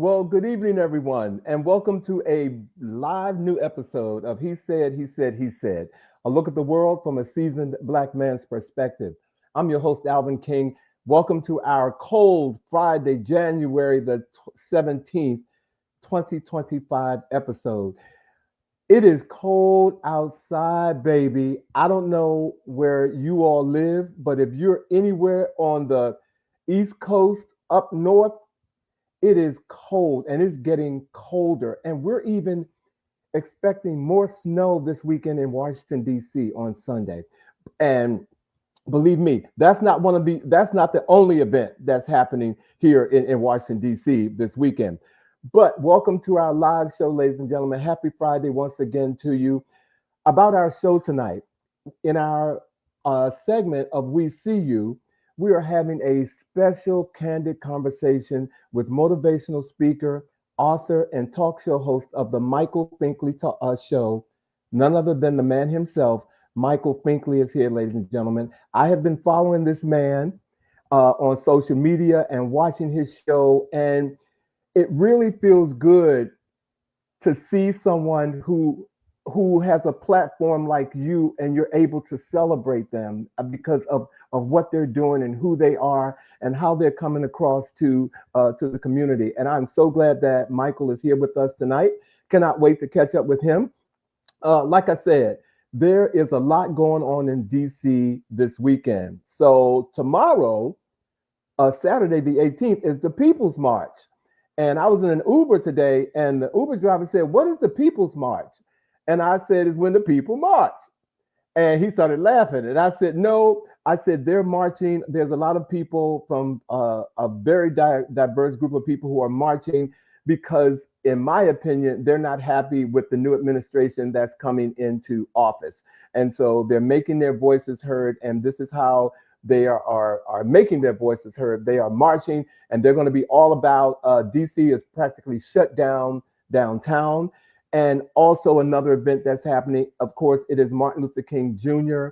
Well, good evening, everyone, and welcome to a live new episode of He Said, a look at the world from a seasoned Black man's perspective. I'm your host, Alvin King. Welcome to our cold Friday, January the 17th, 2025 episode. It is cold outside, baby. I don't know where you all live, but if you're anywhere on the East Coast, up north, it is cold and it's getting colder. And we're even expecting more snow this weekend in Washington, D.C. on Sunday. And believe me, that's not the only event that's happening here in Washington, D.C. this weekend. But welcome to our live show, ladies and gentlemen. Happy Friday once again to you. About our show tonight, in our segment of We See You, we are having a special candid conversation with motivational speaker, author, and talk show host of the Michael Finkley Show, none other than the man himself. Michael Finkley is here, ladies and gentlemen. I have been following this man on social media and watching his show, and it really feels good to see someone who has a platform like you and you're able to celebrate them because of what they're doing and who they are and how they're coming across to the community. And I'm so glad that Michael is here with us tonight. Cannot wait to catch up with him. Like I said, there is a lot going on in DC this weekend. So tomorrow, Saturday the 18th, is the People's March. And I was in an Uber today, and the Uber driver said, "What is the People's March?" And I said, "It's when the people march." And he started laughing. And I said, "No," I said, "they're marching. There's a lot of people from a very diverse group of people who are marching because, in my opinion, they're not happy with the new administration that's coming into office. And so they're making their voices heard. And this is how they are making their voices heard. They are marching, and they're going to be all about DC is practically shut down downtown. And also another event that's happening, of course, it is Martin Luther King Jr.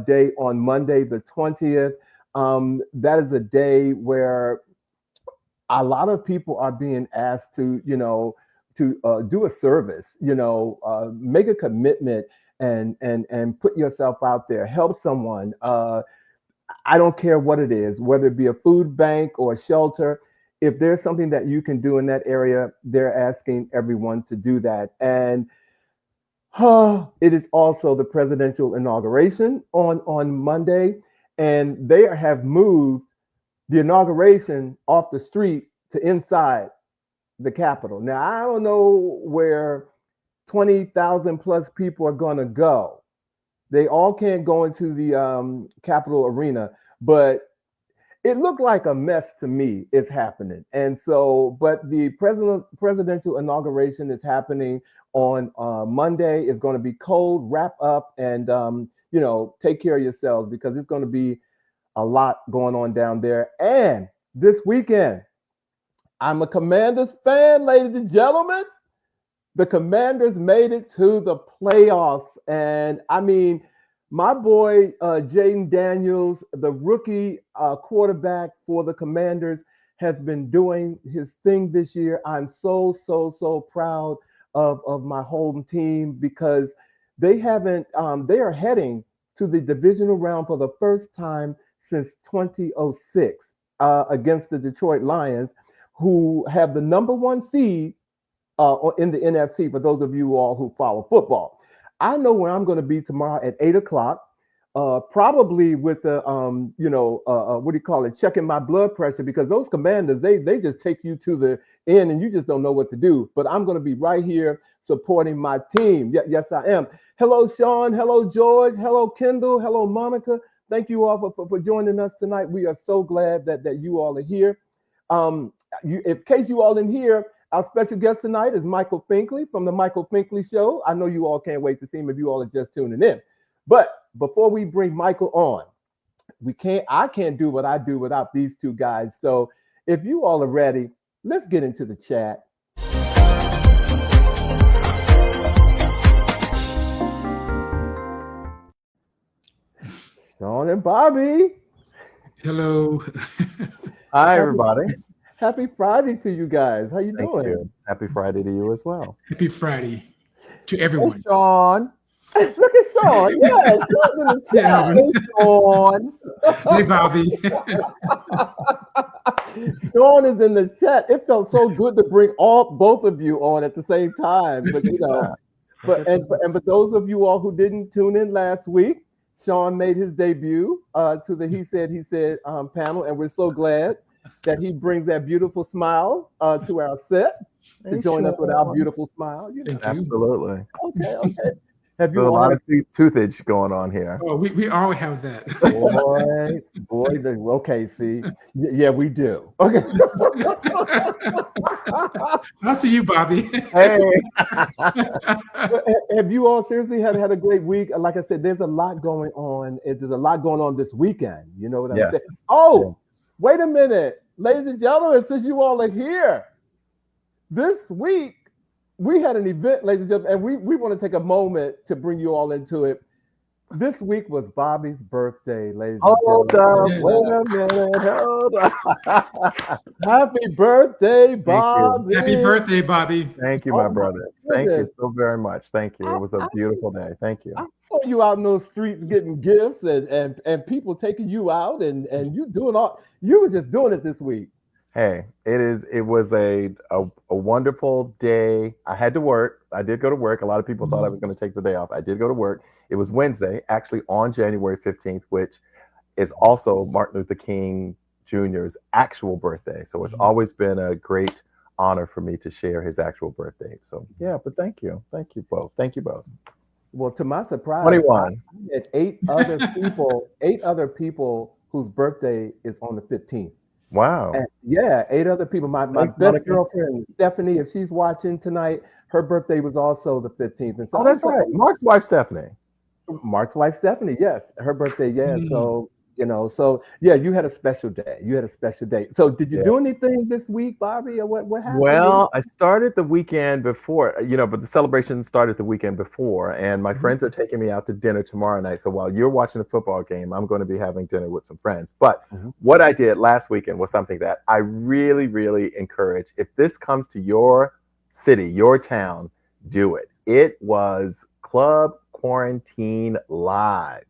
Day on Monday, the 20th. That is a day where a lot of people are being asked to, do a service, make a commitment and put yourself out there, help someone. I don't care what it is, whether it be a food bank or a shelter. If there's something that you can do in that area, they're asking everyone to do that. And it is also the presidential inauguration on Monday, and they have moved the inauguration off the street to inside the Capitol. Now, I don't know where 20,000 plus people are going to go. They all can't go into the Capitol Arena, but it looked like a mess to me is happening. And so, but the presidential inauguration is happening on Monday. It's going to be cold, wrap up, and, take care of yourselves because it's going to be a lot going on down there. And this weekend, I'm a Commanders fan, ladies and gentlemen. The Commanders made it to the playoffs. And I mean, my boy, Jaden Daniels, the rookie quarterback for the Commanders, has been doing his thing this year. I'm so proud of my home team because they are heading to the divisional round for the first time since 2006 against the Detroit Lions, who have the number one seed in the NFC, for those of you all who follow football. I know where I'm going to be tomorrow at 8 o'clock, probably with the, what do you call it, checking my blood pressure, because those Commanders, they just take you to the end and you just don't know what to do. But I'm going to be right here supporting my team. Yes, I am. Hello, Shawn. Hello, George. Hello, Kendall. Hello, Monica. Thank you all for joining us tonight. We are so glad that you all are here. In case you all didn't hear, our special guest tonight is Michael Finkley from the Michael Finkley Show. I know you all can't wait to see him if you all are just tuning in. But before we bring Michael on, I can't do what I do without these two guys. So if you all are ready, let's get into the chat. Shawn and Bobby. Hello. Hi, everybody. Happy Friday to you guys. How you Thank doing? you. Happy Friday to you as well. Happy Friday to Hey, everyone. Shawn. Look at Shawn. Yeah, Shawn's in the Hey, chat. Alvin. Hey, Shawn. Hey, Bobby. Shawn is in the chat. It felt so good to bring both of you on at the same time. But Yeah. but those of you all who didn't tune in last week, Shawn made his debut to the He Said panel, and we're so glad that he brings that beautiful smile to our set to Hey, join us with our Shawn. beautiful smile. Thank you. Absolutely. Okay. Have There's you a all lot had of toothage going on here. Oh, we all have that. okay, see. Yeah, we do. Okay. I'll see you, Bobby. Hey. Have you all seriously had a great week? Like I said, there's a lot going on. There's a lot going on this weekend. You know what I'm Yes. saying? Oh, wait a minute. Ladies and gentlemen, since you all are here, this week we had an event, ladies and gentlemen, and we want to take a moment to bring you all into it. This week was Bobby's birthday, ladies and Hold gentlemen. up. Wait a minute. Hold up. Happy birthday, Bobby. Happy birthday, Bobby. Thank you, Oh, my my brothers. Thank you goodness. so very much. Thank you. It was a beautiful day. Thank you. I saw you out in those streets getting gifts and people taking you out and you doing you were just doing it this week. Hey, it was a wonderful day. I had to work. I did go to work. A lot of people thought I was going to take the day off. I did go to work. It was Wednesday, actually on January 15th, which is also Martin Luther King Jr.'s actual birthday. So it's always been a great honor for me to share his actual birthday. So yeah, but thank you. Thank you both. Thank you both. Well, to my surprise, 21. I had eight other people whose birthday is on the 15th. Wow. And yeah, 8 other people. My Thanks, best Monica. girlfriend, Stephanie, if she's watching tonight, her birthday was also the 15th. And so Oh, that's right. Mark's wife, Stephanie. Mark's wife, Stephanie, yes. Her birthday, yeah. So, yeah, you had a special day. So did you do anything this week, Bobby, or what happened? Well, I started the weekend before, but the celebration started the weekend before, and my friends are taking me out to dinner tomorrow night. So while you're watching a football game, I'm going to be having dinner with some friends. But what I did last weekend was something that I really, really encourage. If this comes to your city, your town, do it. It was Club Quarantine Live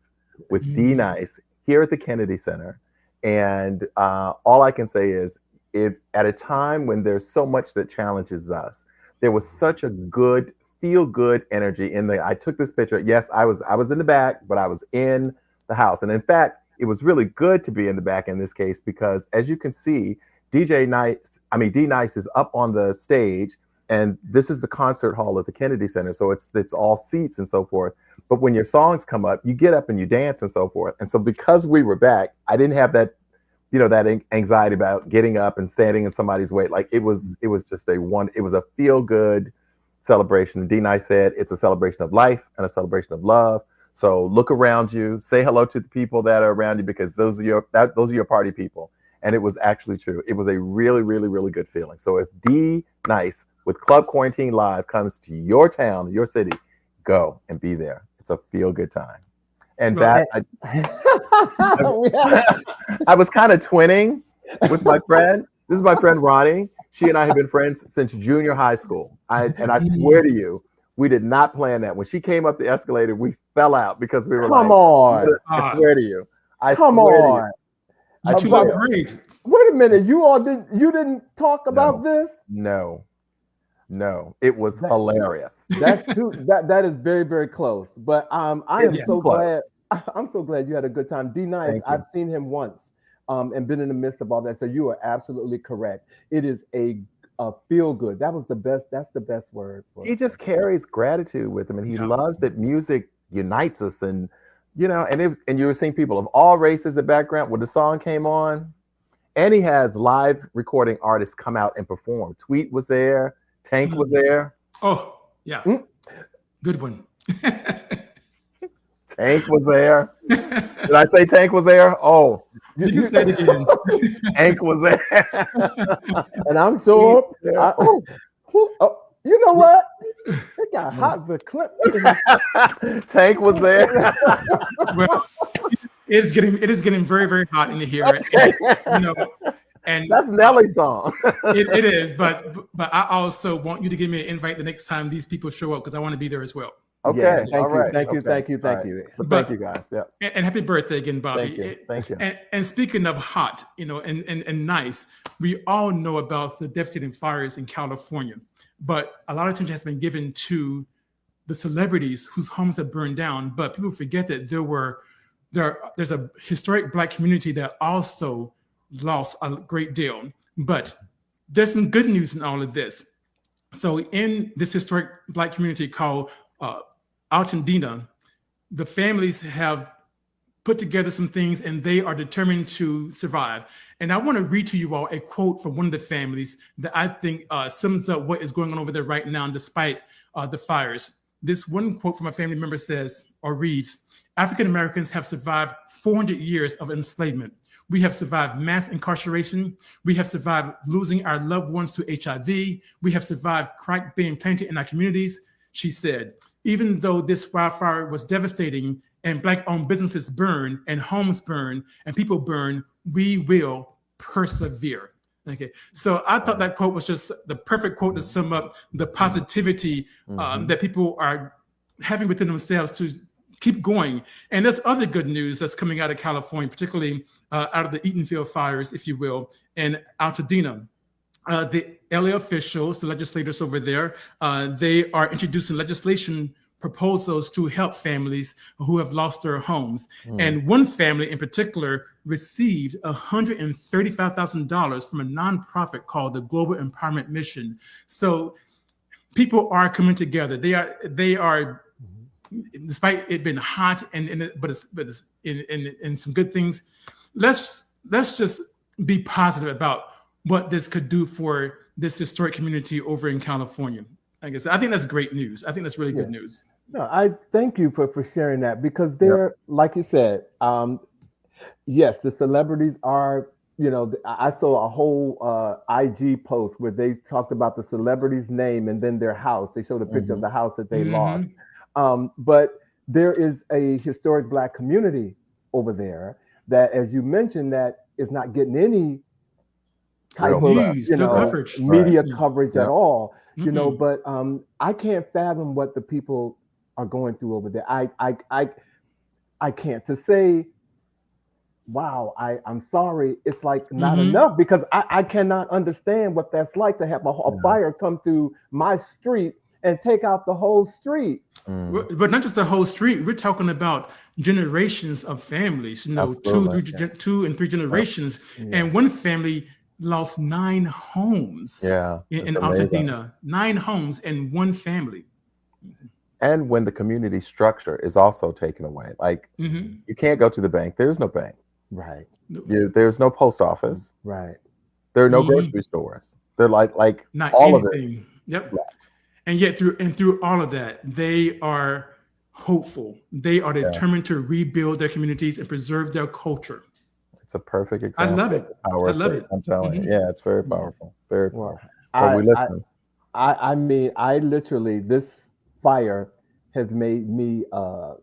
with D Nice here at the Kennedy Center. And all I can say is, if at a time when there's so much that challenges us, there was such a good, feel good energy in I took this picture. Yes, I was in the back, but I was in the house. And in fact, it was really good to be in the back in this case, because as you can see, D Nice is up on the stage, and this is the concert hall at the Kennedy Center. So it's all seats and so forth. But when your songs come up, you get up and you dance and so forth. And so because we were back, I didn't have that, that anxiety about getting up and standing in somebody's way. Like it was just it was a feel good celebration. D Nice said it's a celebration of life and a celebration of love. So look around you, say hello to the people that are around you, because those are your party people. And it was actually true. It was a really, really, really good feeling. So if D Nice with Club Quarantine Live comes to your town, your city, go and be there. It's a feel good time. And I was kind of twinning with my friend. This is my friend Ronnie. She and I have been friends since junior high school. I swear to you, we did not plan that. When she came up the escalator, we fell out because we were Come on. I swear to you. Come on. Great. Wait a minute. You didn't talk about this? No, it was hilarious. That is very, very close. But I am so close. glad. I'm so glad you had a good time. D Nice, I've seen him once and been in the midst of all that. So you are absolutely correct. It is a feel good. That was the best. That's the best word. He just carries gratitude with him, and he loves that music unites us. And and you were seeing people of all races, the background when the song came on, and he has live recording artists come out and perform. Tweet was there. Tank was there. Oh, yeah. Good one. Tank was there. Did I say Tank was there? Oh. You can say it again. Tank was there. And I'm sure. You know what? It got hot for clip. Tank was there. Well, it is getting very, very hot in here. And That's Nelly's song. it is, but I also want you to give me an invite the next time these people show up because I want to be there as well. Okay. Yeah, thank All you, right. thank you, Okay. thank you, thank All right. you. But But- thank you guys. Yeah. And happy birthday again, Bobby. Thank you. Thank you. And speaking of hot, and nice, we all know about the devastating fires in California, but a lot of attention has been given to the celebrities whose homes have burned down. But people forget that there's a historic Black community that also lost a great deal. But there's some good news in all of this. So in this historic Black community called Altadena, the families have put together some things and they are determined to survive. And I want to read to you all a quote from one of the families that I think sums up what is going on over there right now, despite the fires. This one quote from a family member says or reads, African Americans have survived 400 years of enslavement. We have survived mass incarceration. We have survived losing our loved ones to HIV. We have survived crack being planted in our communities. She said, even though this wildfire was devastating and Black-owned businesses burn and homes burn and people burn, we will persevere. Okay, so I thought that quote was just the perfect quote to sum up the positivity that people are having within themselves to keep going. And there's other good news that's coming out of California, particularly out of the Eatonville fires, if you will, and Altadena. The LA officials, the legislators over there, they are introducing legislation proposals to help families who have lost their homes. And one family in particular received $135,000 from a nonprofit called the Global Empowerment Mission. So people are coming together. They are, despite it being hot but it's in some good things. Let's just be positive about what this could do for this historic community over in California. I think that's great news. I think that's really good news. No, I thank you for sharing that because they're, like you said, yes, the celebrities are, I saw a whole IG post where they talked about the celebrity's name and then their house. They showed a picture of the house that they lost. But there is a historic Black community over there that, as you mentioned, that is not getting any type of coverage. media coverage at all. But I can't fathom what the people are going through over there. I can't. To say, wow, I'm sorry, it's like not enough, because I cannot understand what that's like to have a fire come through my street and take out the whole street. But not just the whole street. We're talking about generations of families, two and three generations. And one family lost 9 homes in Altadena. 9 homes and one family. And when the community structure is also taken away, like you can't go to the bank. There's no bank. Right. There's no post office. Right. There are no grocery stores. They're like not all anything. of it. Yep. And yet through all of that, they are hopeful. They are determined to rebuild their communities and preserve their culture. It's a perfect example. I love it. I love it. I'm telling you. Yeah, it's very powerful. Very powerful. I mean, I literally, this fire has made me a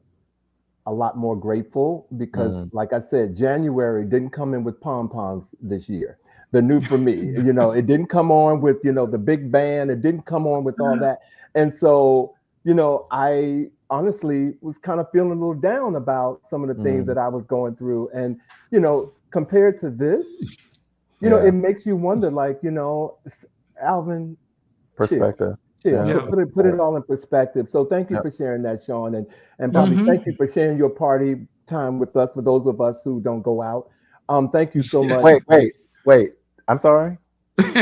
lot more grateful because, like I said, January didn't come in with pom-poms this year. The new for me, it didn't come on with, the big band. It didn't come on with all that. And so, I honestly was kind of feeling a little down about some of the things that I was going through. And, compared to this, it makes you wonder, like, Alvin, perspective. Put it all in perspective. So thank you for sharing that, Shawn, and Bobby. Thank you for sharing your party time with us. For those of us who don't go out, thank you so much. Wait. I'm sorry. Did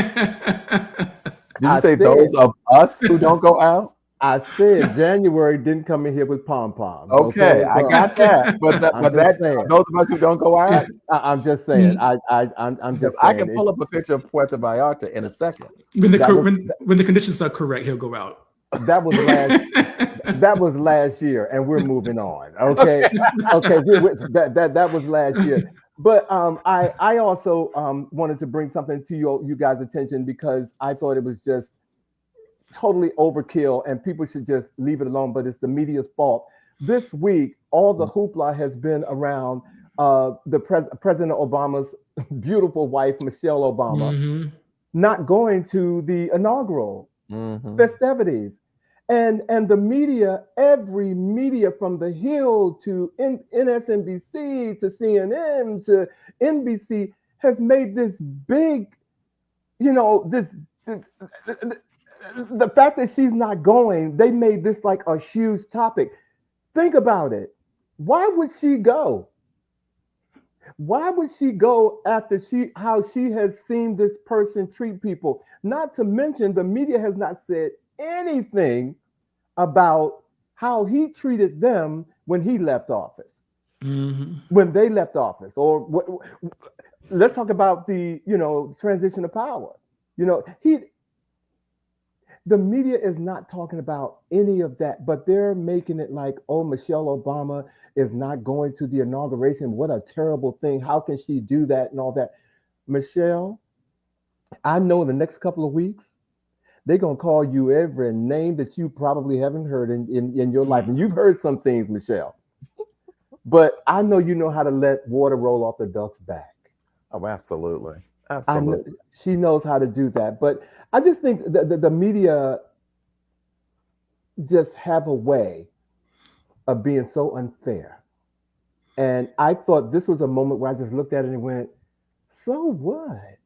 you say those of us who don't go out? I said January didn't come in here with pom-poms. Okay, I got that. But those of us who don't go out. I'm just saying. I'm just saying. I can pull up a picture of Puerto Vallarta in a second. When the conditions are correct, he'll go out. That was last year, and we're moving on. Okay. That was last year. But I also wanted to bring something to you guys' attention because I thought it was just totally overkill and people should just leave it alone, but it's the media's fault. This week, all the hoopla has been around President Obama's beautiful wife, Michelle Obama, Mm-hmm. not going to the inaugural festivities. And the media, every media from the Hill to NSNBC to CNN to NBC has made this big, this the fact that she's not going, they made this like a huge topic. Think about it. Why would she go? Why would she go after how she has seen this person treat people? Not to mention the media has not said anything about how he treated them when he left office, when they left office, or let's talk about the transition of power. The media is not talking about any of that, but they're making it like, oh, Michelle Obama is not going to the inauguration. What a terrible thing. How can she do that and all that? Michelle, I know in the next couple of weeks, they're going to call you every name that you probably haven't heard in your life. And you've heard some things, Michelle. But I know you know how to let water roll off the duck's back. Oh, absolutely. She knows how to do that. But I just think the media just have a way of being so unfair. And I thought this was a moment where I just looked at it and went, so what?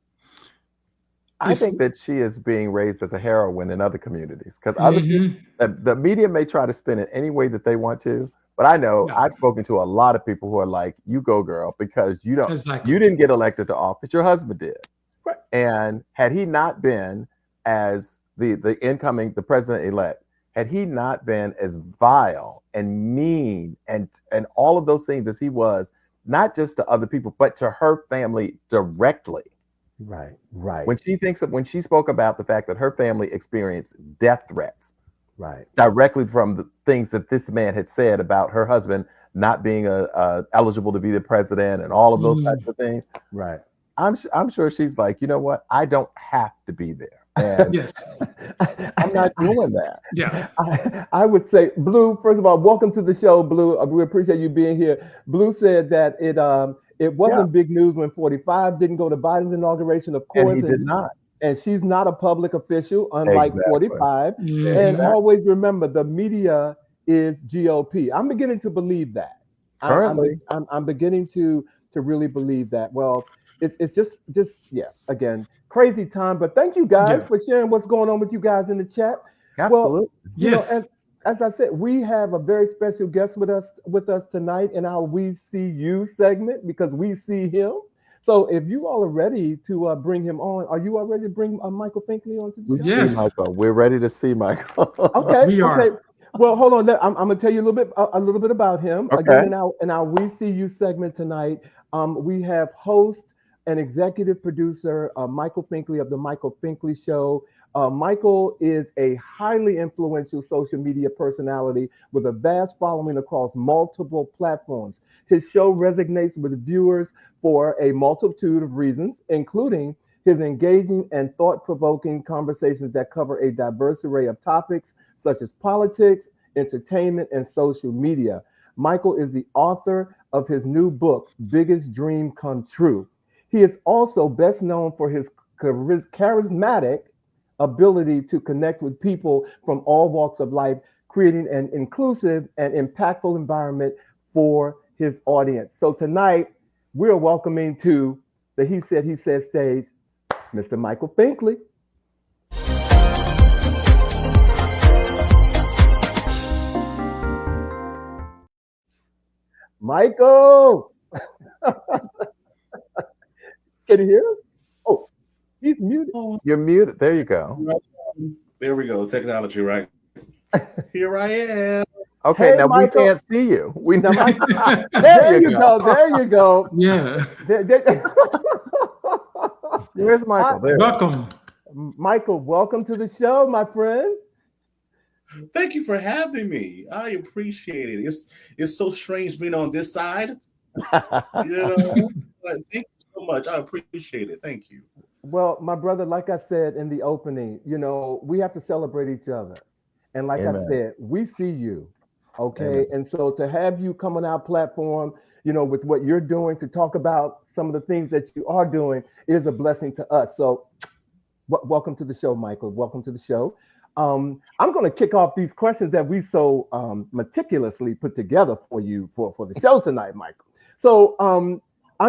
I think that she is being raised as a heroine in other communities because other people, the media may try to spin it any way that they want to. But I know I've spoken to a lot of people who are like, you go, girl, because you didn't get elected to office. Your husband did. Right. And had he not been as the president-elect, had he not been as vile and mean and all of those things as he was, not just to other people, but to her family directly. Right. When she spoke about the fact that her family experienced death threats, right, directly from the things that this man had said about her husband not being eligible to be the president and all of those types of things. Right. I'm sure she's like, you know what? I don't have to be there. And Yes. I'm not doing that. Yeah. I would say, Blue, first of all, welcome to the show, Blue. We appreciate you being here. Blue said that it wasn't big news when 45 didn't go to Biden's inauguration, of course. And he did not. And she's not a public official, unlike 45. Mm-hmm. And always remember, the media is GOP. I'm beginning to believe that. Currently. I'm beginning to really believe that. Well, it's just again, crazy time. But thank you guys for sharing what's going on with you guys in the chat. Absolutely. Well, yes. As I said, we have a very special guest with us tonight in our We See You segment because we see him. So if you all are ready to bring him on, are you all ready to bring Michael Finkley on to the show? Yes. Michael. We're ready to see Michael. Okay. We are. Okay. Well, hold on. I'm going to tell you a little bit about him. Okay. Again, in our We See You segment tonight, we have host and executive producer Michael Finkley of the Michael Finkley Show. Michael is a highly influential social media personality with a vast following across multiple platforms. His show resonates with viewers for a multitude of reasons, including his engaging and thought-provoking conversations that cover a diverse array of topics such as politics, entertainment, and social media. Michael is the author of his new book, Biggest Dream Come True. He is also best known for his charismatic ability to connect with people from all walks of life, creating an inclusive and impactful environment for his audience. So tonight, we're welcoming to the He Said stage, Mr. Michael Finkley. Michael! Can you hear us? Oh, he's muted. You're muted. There you go. There we go. Technology, right? Here I am. Okay, Hey, now Michael. we can't see you. There you go. There you go. Yeah. Where's Michael? There. Welcome. Michael, welcome to the show, my friend. Thank you for having me. I appreciate it. It's so strange being on this side. But thank you so much. I appreciate it. Thank you. Well, my brother, like I said in the opening, we have to celebrate each other. And like Amen. I said, we see you. Okay. Amen. And so to have you come on our platform, with what you're doing, to talk about some of the things that you are doing is a blessing to us. So welcome to the show, Michael. Welcome to the show. I'm going to kick off these questions that we so meticulously put together for you for the show tonight, Michael. So I'm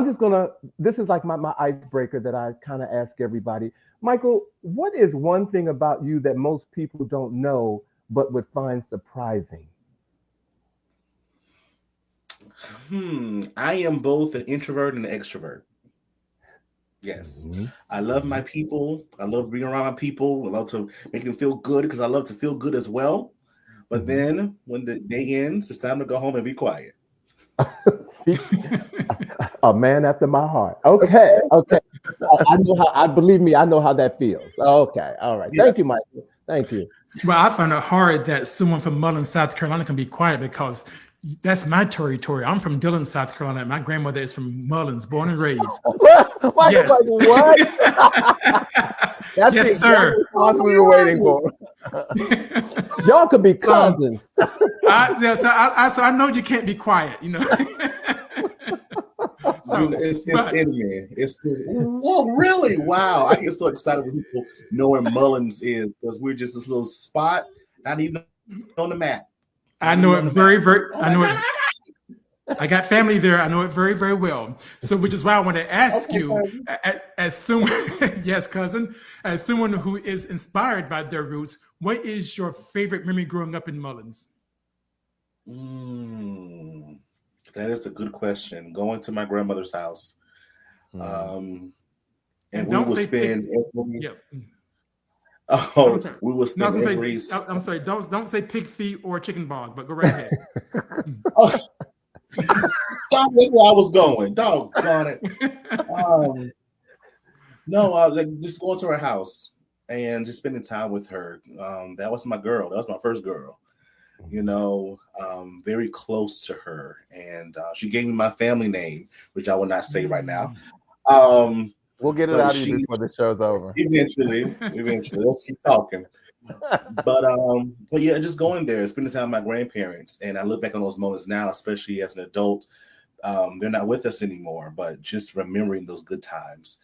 just going to, this is like my icebreaker that I kind of ask everybody. Michael, what is one thing about you that most people don't know but would find surprising? I am both an introvert and an extrovert. Yes. Mm-hmm. I love my people. I love being around my people. I love to make them feel good because I love to feel good as well. But then when the day ends, it's time to go home and be quiet. A man after my heart. Okay. I know how that feels. Okay. All right. Yeah. Thank you, Michael. Thank you. Well, I find it hard that someone from Mullins, South Carolina can be quiet because that's my territory. I'm from Dillon, South Carolina. My grandmother is from Mullins, born and raised. What? Yes. What? That's yes, sir. That's what we were waiting for. Y'all could be cousins. So I know you can't be quiet, So, it's in me. Whoa, really? Wow. I get so excited when people know where Mullins is because we're just this little spot, not even on the map. I know it very, very. I know it. I got family there. I know it very, very well. So, which is why I want to ask you, as someone, yes, cousin, as someone who is inspired by their roots, what is your favorite memory growing up in Mullins? That is a good question. Going to my grandmother's house, and we will spend. We will spend every. I'm sorry. Don't say pig feet or chicken balls, but go right ahead. That's where I was going. Doggone it. Just going to her house and just spending time with her. That was my girl. That was my first girl. Very close to her, and she gave me my family name, which I will not say right now. We'll get it out of you before the show's over. Eventually, let's keep talking. But yeah, just going there, spending time with my grandparents, and I look back on those moments now, especially as an adult. They're not with us anymore, but just remembering those good times.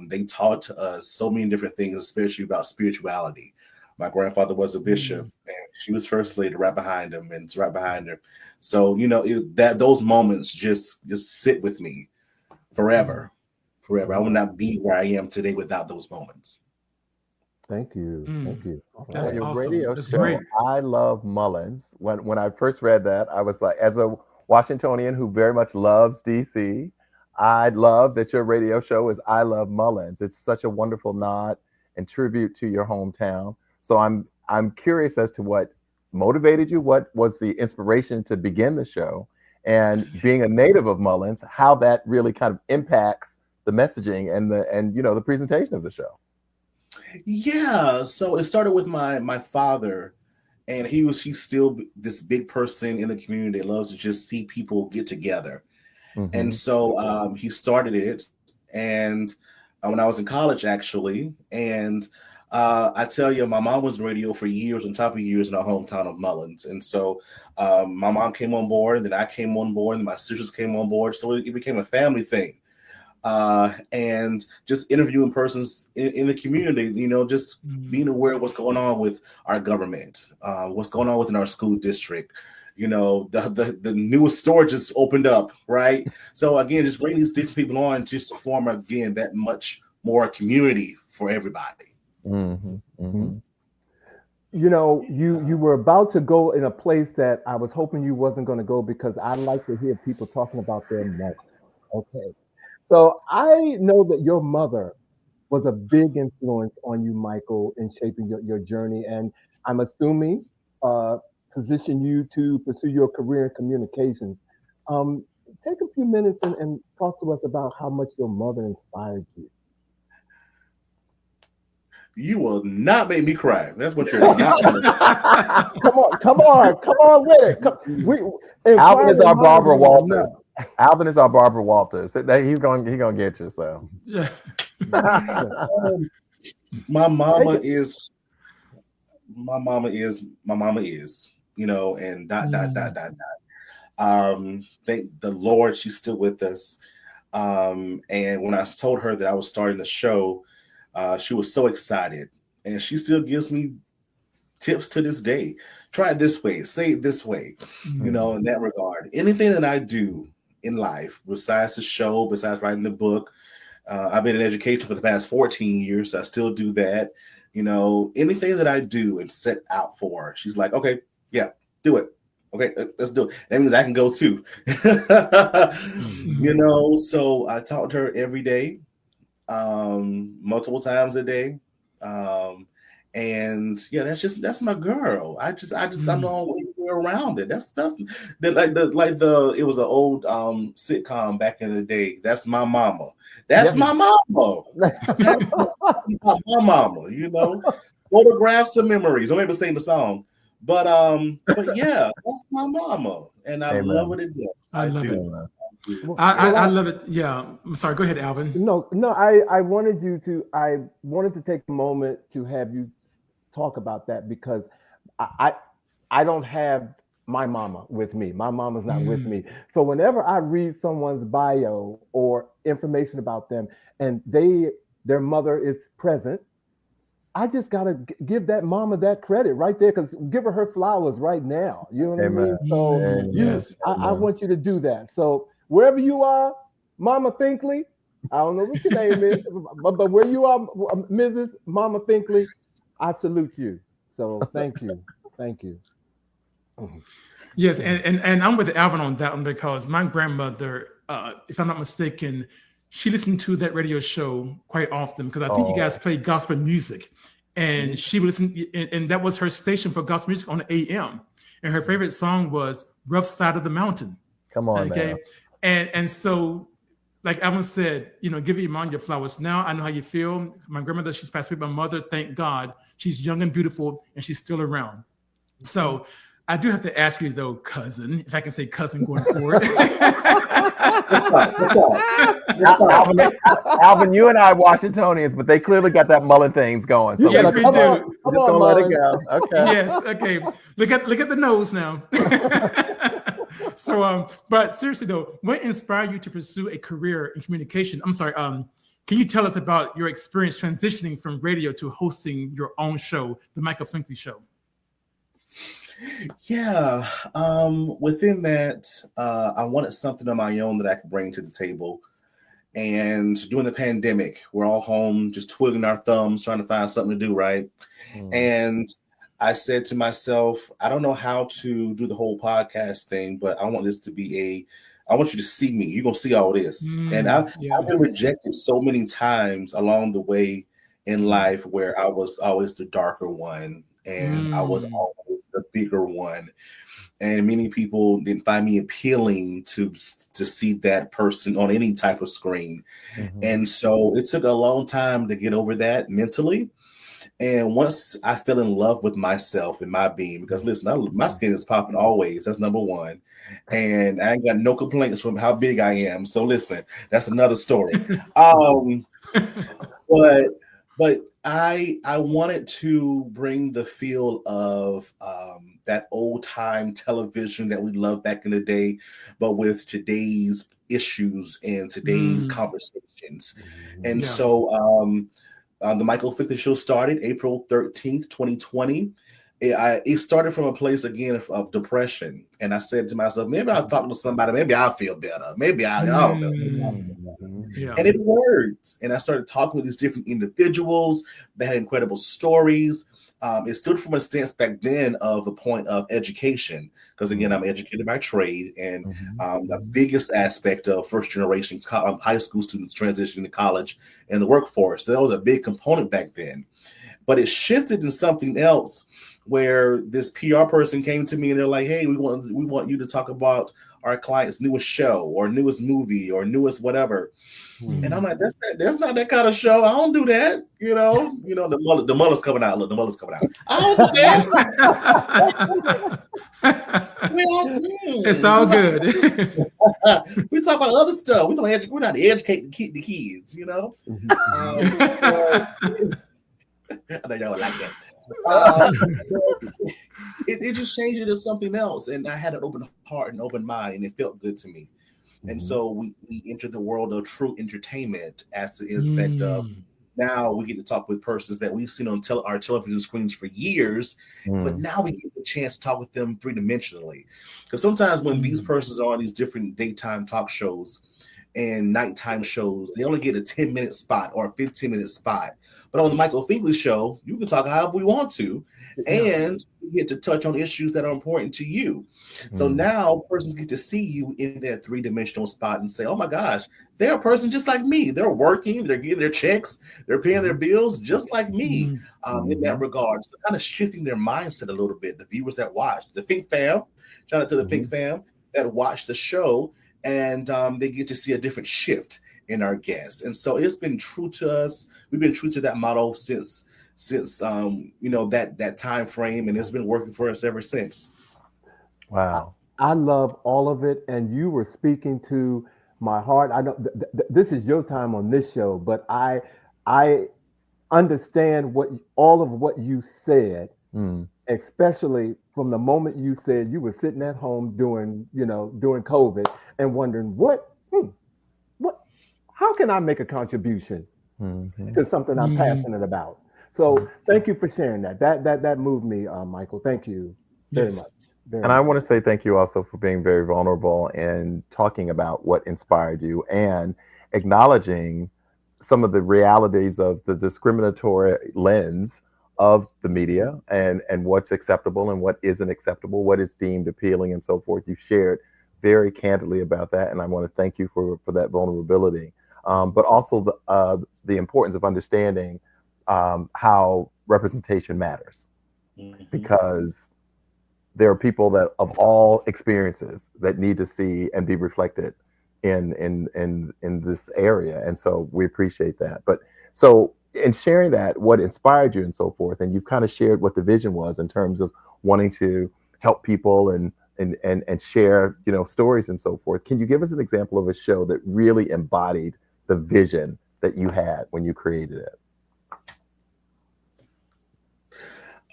They taught to us so many different things, especially about spirituality. My grandfather was a bishop, and she was first lady right behind him, and it's right behind her. So those moments just sit with me forever. I would not be where I am today without those moments. Thank you. Thank you. That's awesome. Radio That's show, great. I love Mullins. When I first read that, I was like, as a Washingtonian who very much loves DC, I love that your radio show is I Love Mullins. It's such a wonderful nod and tribute to your hometown. So I'm curious as to what motivated you, what was the inspiration to begin the show, and being a native of Mullins, how that really kind of impacts the messaging and the presentation of the show. Yeah, so it started with my father, and he's still this big person in the community that loves to just see people get together. And so he started it, and when I was in college, actually, and I tell you, my mom was radio for years, on top of years, in our hometown of Mullins. And so my mom came on board, and then I came on board, and my sisters came on board. So it became a family thing. And just interviewing persons in the community, just being aware of what's going on with our government, what's going on within our school district. The newest store just opened up, right? So again, just bring these different people on just to form, again, that much more community for everybody. You were about to go in a place that I was hoping you wasn't going to go, because I like to hear people talking about their mother. Okay. So I know that your mother was a big influence on you, Michael, in shaping your journey. And I'm assuming position you to pursue your career in communications. Take a few minutes and talk to us about how much your mother inspired you. You will not make me cry. That's what you're not going to do. Come on with it. Alvin is our Barbara Walters. Alvin is our Barbara Walters. He's gonna get you. So yeah. My mama is, and ... Thank the Lord she's still with us. And when I told her that I was starting the show, she was so excited, and she still gives me tips to this day. Try it this way, say it this way, you know, in that regard. Anything that I do in life, besides the show, besides writing the book, I've been in education for the past 14 years. So I still do that. You know, anything that I do and set out for, she's like, okay, yeah, do it. Okay, let's do it. That means I can go too. You know, so I talk to her every day, multiple times a day. And yeah, that's my girl. I don't know way around it. That's it was an old sitcom back in the day. That's my mama. That's my mama. That's my mama, you know. Photographs of memories. Don't ever sing the song. But yeah, that's my mama. And I love it to death. I love it. I love it. Yeah. I'm sorry. Go ahead, Alvin. No, I wanted to take a moment to have you talk about that, because I don't have my mama with me. My mama's not with me. So whenever I read someone's bio or information about them and their mother is present, I just gotta give that mama that credit right there, because give her flowers right now. You know what I mean? So yes, I want you to do that. So wherever you are, Mama Finkley, I don't know what your name is, but where you are, Mrs. Mama Finkley, I salute you. So thank you. Yes, and I'm with Alvin on that one, because my grandmother, if I'm not mistaken, she listened to that radio show quite often, because I think you guys play gospel music, and she would listen, and that was her station for gospel music on the AM. And her favorite song was "Rough Side of the Mountain." Come on, okay, and so, like Alvin said, you know, give your mom your flowers. Now I know how you feel. My grandmother, she's passed away. My mother, thank God, she's young and beautiful, and she's still around. So I do have to ask you though, cousin, if I can say cousin going forward. What's up? Alvin, you and I are Washingtonians, but they clearly got that mullet things going. So yes, we do. We're just gonna let it go. Okay. Yes. Okay. Look at the nose now. So, but seriously though, what inspired you to pursue a career in communication? I'm sorry. Can you tell us about your experience transitioning from radio to hosting your own show, the Michael Finkley Show? Yeah, within that, I wanted something of my own that I could bring to the table. And during the pandemic, we're all home, just twiddling our thumbs, trying to find something to do, right? And I said to myself, I don't know how to do the whole podcast thing, but I want this to be I want you to see me. You're going to see all this. And I've been rejected so many times along the way in life, where I was always the darker one, and I was always the bigger one. And many people didn't find me appealing to see that person on any type of screen. And so it took a long time to get over that mentally. And once I fell in love with myself and my being, because listen, my skin is popping always. That's number one. And I ain't got no complaints from how big I am. So listen, that's another story. But I wanted to bring the feel of that old time television that we loved back in the day, but with today's issues and today's conversations. And so the Michael Finkley Show started April 13th, 2020. It started from a place, again, of depression. And I said to myself, maybe I'll talk to somebody. Maybe I'll feel better. Maybe I don't know. Yeah. And it worked. And I started talking with these different individuals that had incredible stories. It stood from a stance back then of a point of education, because again, I'm educated by trade, and the biggest aspect of first generation high school students transitioning to college and the workforce. So that was a big component back then. But it shifted in something else, where this PR person came to me and they're like, "Hey, we want you to talk about our client's newest show or newest movie or newest whatever." And I'm like, that's not that kind of show. I don't do that. You know, the mullet's coming out. Look, the mullet's coming out. I don't do that. It's all good. We talk about other stuff. We're not educating the kids, you know. I know y'all would like that. It just changed it to something else. And I had an open heart and open mind, and it felt good to me. And so we entered the world of true entertainment as the aspect of now we get to talk with persons that we've seen on our television screens for years, but now we get the chance to talk with them three-dimensionally. Because sometimes when these persons are on these different daytime talk shows and nighttime shows, they only get a 10-minute spot or a 15-minute spot. But on the Michael Finkley Show, you can talk however we want to, and you get to touch on issues that are important to you. So now persons get to see you in that three-dimensional spot and say, oh my gosh, they're a person just like me. They're working, they're getting their checks, they're paying their bills just like me in that regard. So kind of shifting their mindset a little bit. The viewers that watch, the Fink fam, shout out to the Fink fam that watch the show, and they get to see a different shift in our guests. And so it's been true to us. We've been true to that model since that time frame, and it's been working for us ever since. Wow. I love all of it, and you were speaking to my heart. I know this is your time on this show, but I understand all of what you said, especially from the moment you said you were sitting at home during COVID and wondering how can I make a contribution to something I'm passionate about. So thank you for sharing that. That moved me, Michael. Thank you very much. I want to say thank you also for being very vulnerable and talking about what inspired you and acknowledging some of the realities of the discriminatory lens of the media and what's acceptable and what isn't acceptable, what is deemed appealing and so forth. You shared very candidly about that, and I want to thank you for that vulnerability. But also the importance of understanding how representation matters, because there are people that of all experiences that need to see and be reflected in this area. And so we appreciate that. But so in sharing that, what inspired you and so forth, and you've kind of shared what the vision was in terms of wanting to help people and share, stories and so forth. Can you give us an example of a show that really embodied the vision that you had when you created it?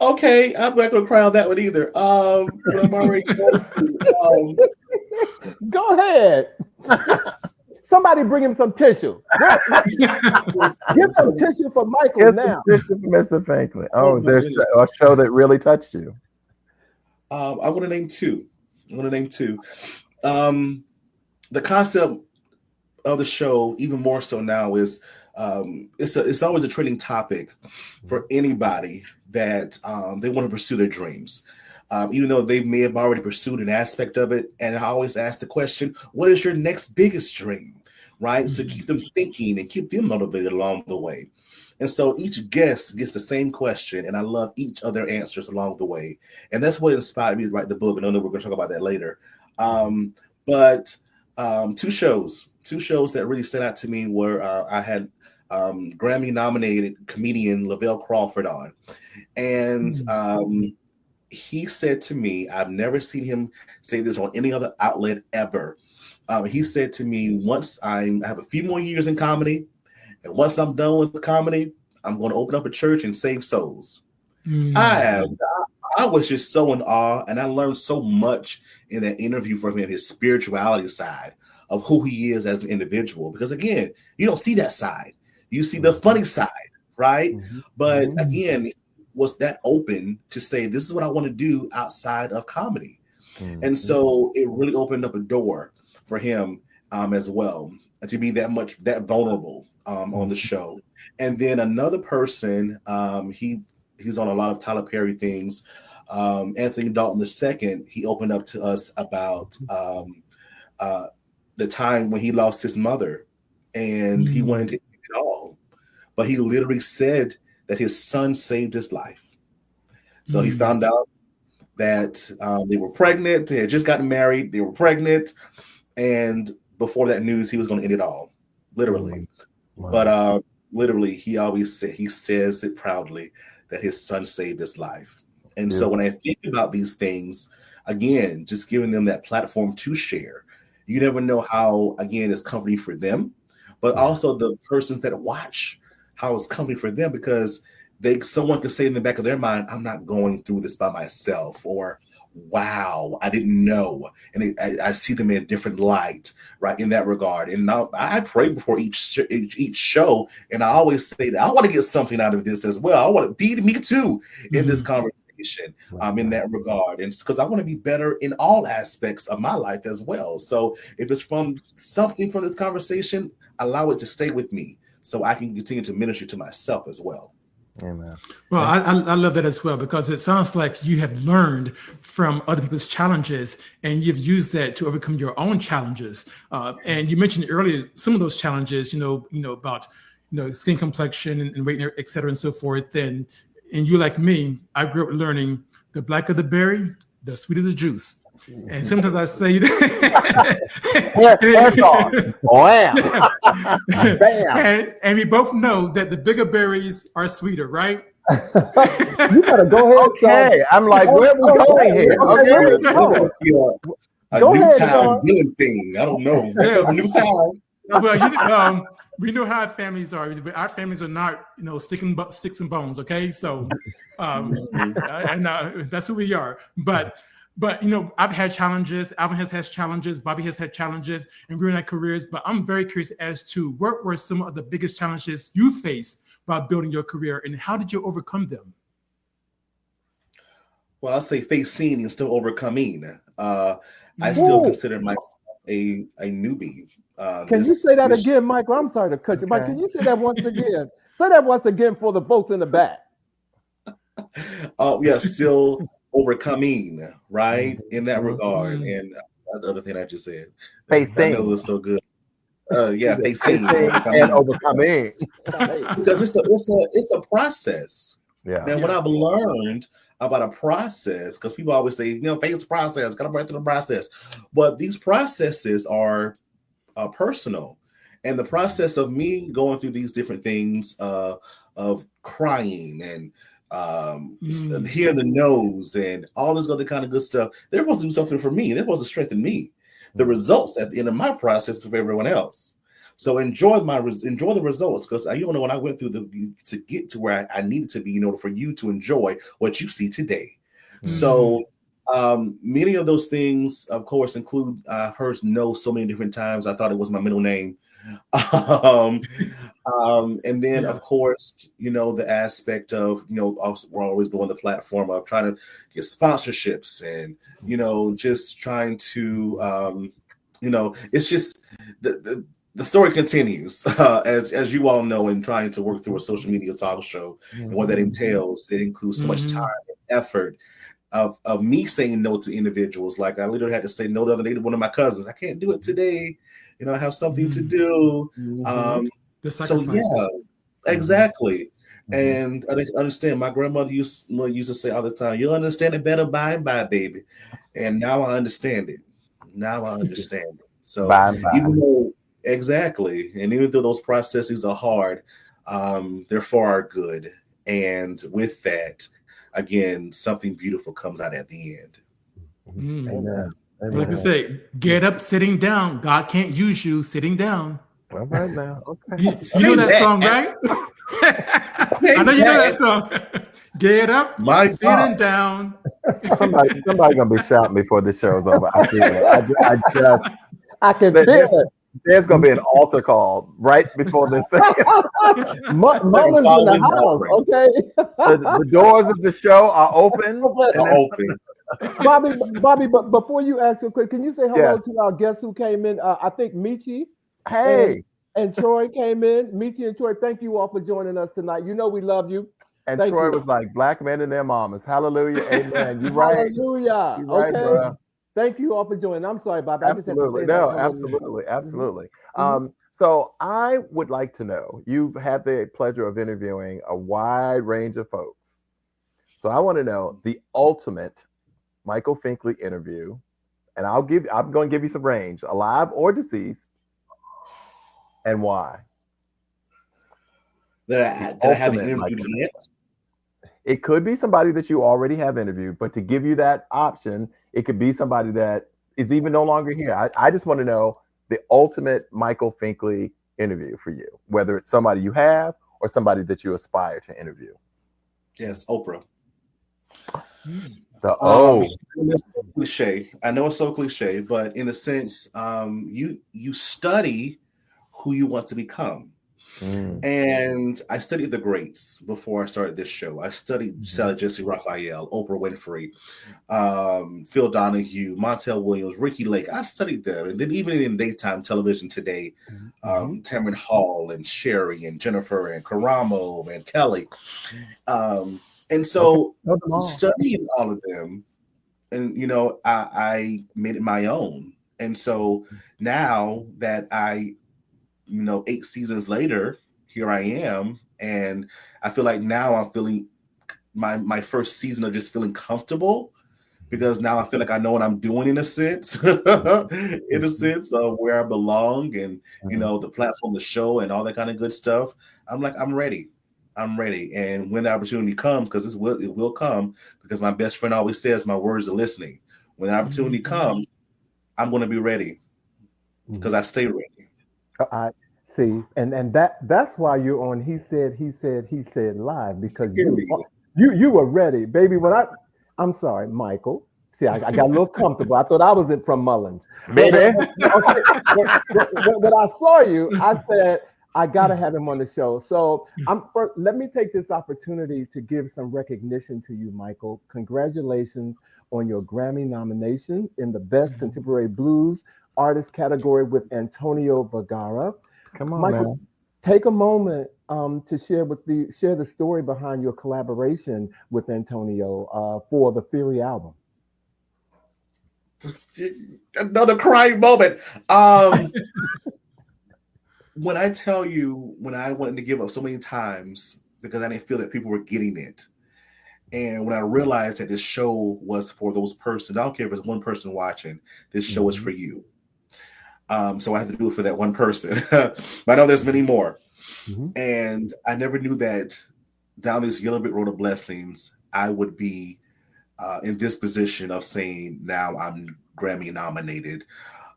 Okay, I'm not going to cry on that one either. But I'm already Go ahead. Somebody bring him some tissue. Give some tissue for Michael now. Tissue for Mr. Finkley. Oh, is there a show that really touched you? I'm going to name two. The concept of the show, even more so now, is it's always a trending topic for anybody that they want to pursue their dreams, even though they may have already pursued an aspect of it. And I always ask the question, what is your next biggest dream, right? To keep them thinking and keep them motivated along the way. And so each guest gets the same question, and I love each of their answers along the way. And that's what inspired me to write the book. And I know we're going to talk about that later. But two shows that really stood out to me were I had Grammy nominated comedian Lavelle Crawford on. And he said to me, I've never seen him say this on any other outlet ever. He said to me, once I have a few more years in comedy, and once I'm done with comedy, I'm going to open up a church and save souls. I was just so in awe, and I learned so much in that interview from him, his spirituality side of who he is as an individual. Because again, you don't see that side. You see the funny side, right? But again, was that open to say, this is what I want to do outside of comedy. And so it really opened up a door for him as well, to be that vulnerable on the show. And then another person, he's on a lot of Tyler Perry things. Anthony Dalton II, he opened up to us about the time when he lost his mother, and he wanted to end it all. But he literally said that his son saved his life. So he found out that they were pregnant. They had just gotten married. They were pregnant. And before that news, he was going to end it all, literally. Wow. But literally, he says it proudly that his son saved his life. And so when I think about these things, again, just giving them that platform to share, you never know how, again, it's comforting for them, but also the persons that watch, how it's comforting for them, because someone can say in the back of their mind, I'm not going through this by myself, or wow, I didn't know. And I see them in a different light, right, in that regard. And now I pray before each show, and I always say that I want to get something out of this as well. I want to be me too in this conversation, in that regard. And because I want to be better in all aspects of my life as well. So if it's from something from this conversation, allow it to stay with me so I can continue to minister to myself as well. Amen. Well, I love that as well, because it sounds like you have learned from other people's challenges and you've used that to overcome your own challenges. And you mentioned earlier some of those challenges, about skin complexion and weight, et cetera, and so forth. And you, like me, I grew up learning the blacker the berry, the sweeter the juice. And sometimes I say, and we both know that the bigger berries are sweeter, right? You gotta go ahead. Okay, I'm like, where are we going here? Okay, a Newtown villain thing. I don't know. Yeah. Newtown. Well, we know how families are. Our families are not, sticks and bones. Okay, so, and that's who we are. But I've had challenges. Alvin has had challenges. Bobby has had challenges, and we're in our careers. But I'm very curious as to what were some of the biggest challenges you faced while building your career, and how did you overcome them? Well, I'll say facing and still overcoming. I still consider myself a newbie. Can you say that again, Michael? I'm sorry to cut you, Mike. Can you say that once again? Say that once again for the folks in the back. Yeah, still overcoming, right, in that regard. And the other thing I just said, facing, I know it was so good. Facing and overcoming, because it's a process. Yeah. And what I've learned about a process, because people always say, face the process, gotta break through the process, but these processes are personal. And the process of me going through these different things of crying and hearing the no's and all this other kind of good stuff, they're supposed to do something for me. They're supposed to strengthen me. The results at the end of my process is for everyone else. So enjoy the results, because you don't know what I went through to get to where I needed to be in order for you to enjoy what you see today. So many of those things, of course, include I've heard no so many different times. I thought it was my middle name. And then of course, the aspect of, also, we're always going the platform of trying to get sponsorships and, just trying to, it's just the story continues, as you all know, in trying to work through a social media talk show and what that entails. It includes so much time and effort of me saying no to individuals. Like I literally had to say no the other day to one of my cousins. I can't do it today. I have something to do. So yeah, exactly. And I understand. My grandmother used to say all the time, "You'll understand it better by and by, baby." And now I understand it. So even though even though those processes are hard, they're for our good. And with that, again, something beautiful comes out at the end. Amen. Like I say, get up sitting down. God can't use you sitting down. Well, right now, okay. You know that song, right? I know you know that song. Get up, sitting down. Somebody gonna be shouting before the show's over. I feel it. I can feel it. There's gonna be an altar call right before this thing. Mullen's in the house, okay? The doors of the show are open. Bobby, but before you ask a quick, can you say hello to our guests who came in? I think Michi. Hey. And Troy came in. Michi and Troy, thank you all for joining us tonight. We love you. And Troy was like, black men and their mamas. Hallelujah. Amen. You're right. Hallelujah. You're right, okay. Bro. Thank you all for joining. I'm sorry, Bobby. Absolutely. Absolutely. So I would like to know, you've had the pleasure of interviewing a wide range of folks. So I want to know the ultimate Michael Finkley interview, and I'm going to give you some range, alive or deceased, and why. That I haven't interviewed yet. It could be somebody that you already have interviewed, but to give you that option, it could be somebody that is even no longer here. I just want to know the ultimate Michael Finkley interview for you, whether it's somebody you have or somebody that you aspire to interview. Yes, Oprah. The O. It's so cliche. I know it's so cliche, but in a sense, you study who you want to become. And I studied the greats before I started this show. I studied Sarah Jesse Raphael, Oprah Winfrey, Phil Donahue, Montel Williams, Ricky Lake. I studied them. And then even in daytime television today, Tamron Hall and Sherry and Jennifer and Karamo and Kelly. And so studying all of them, and, you know, I made it my own. And so now that 8 seasons later, here I am. And I feel like now I'm feeling my first season of just feeling comfortable, because now I feel like I know what I'm doing in a sense, in a sense of where I belong and, you know, the platform, the show and all that kind of good stuff. I'm like, I'm ready. And when the opportunity comes, because it will come, because my best friend always says my words are listening. When the opportunity comes, I'm going to be ready, because I stay ready. I see, and that's why you're on He Said Live, because you were ready, baby. I'm sorry, Michael. See, I got a little comfortable. I thought I was from Mullins, baby. When I saw you, I said I gotta have him on the show. So let me take this opportunity to give some recognition to you, Michael. Congratulations on your Grammy nomination in the Best Contemporary Blues Artist category with Antonio Vergara. Come on, Michael, man. Take a moment to share the story behind your collaboration with Antonio for the Theory album. Another crying moment. When I tell you, when I wanted to give up so many times because I didn't feel that people were getting it, and when I realized that this show was for those persons, I don't care if it's one person watching, this show is for you. So I had to do it for that one person. But I know there's many more. And I never knew that down this yellow brick road of blessings, I would be in this position of saying, now I'm Grammy nominated.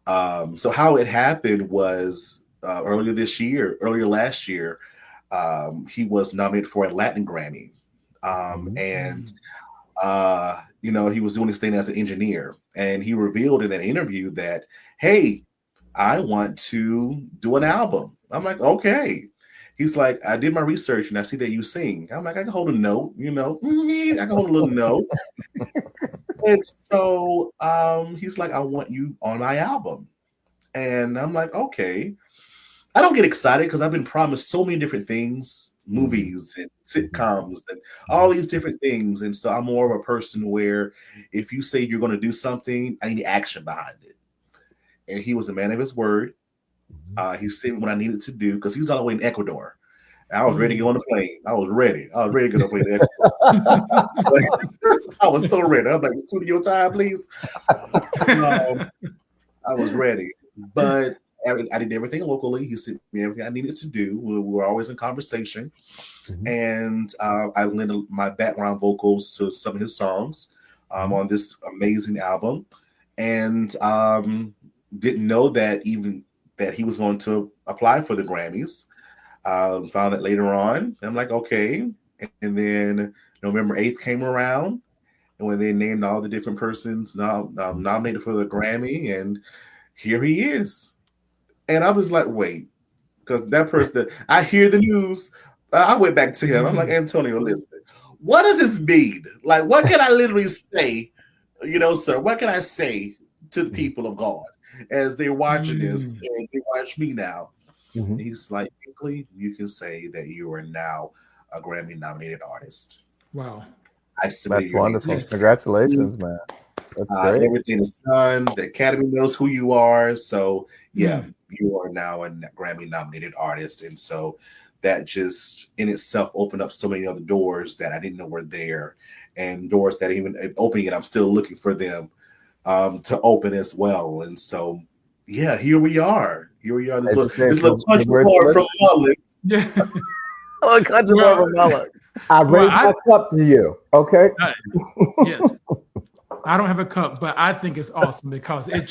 So how it happened was earlier last year, he was nominated for a Latin Grammy. You know, he was doing his thing as an engineer, and he revealed in that interview that, hey, I want to do an album. I'm like, okay. He's like, I did my research and I see that you sing. I'm like, I can hold a note, you know, I can hold a little note. And so he's like, I want you on my album. And I'm like, okay. I don't get excited because I've been promised so many different things, movies and sitcoms and all these different things. And so I'm more of a person where if you say you're going to do something, I need action behind it. And he was a man of his word. He said what I needed to do, because he was all the way in Ecuador. I was ready to get on the plane. I was ready to get on the plane to Ecuador. I was so ready. I'm like, studio time, please. I was ready. But I did everything locally. He sent me everything I needed to do. We were always in conversation. And I lent my background vocals to some of his songs on this amazing album. And didn't know that he was going to apply for the Grammys. Found that later on. And I'm like, okay. And then November 8th came around, and when they named all the different persons nominated for the Grammy, and here he is. And I was like, wait, because that person, I hear the news. I went back to him. I'm like, Antonio, listen, what does this mean? Like, what can I literally say, sir? What can I say to the people of God as they're watching this and they watch me now? He's like, Finkley, you can say that you are now a Grammy-nominated artist. Wow. That's wonderful. Congratulations, man. That's great. Everything is done. The Academy knows who you are. So, yeah, you are now a Grammy-nominated artist. And so that just in itself opened up so many other doors that I didn't know were there, and doors that even opening it, I'm still looking for them to open as well. And so, yeah, here we are. This little country boy from Mullins. Yeah. Country boy from Mullins. I raise my cup to you. Okay. Yes. I don't have a cup, but I think it's awesome because it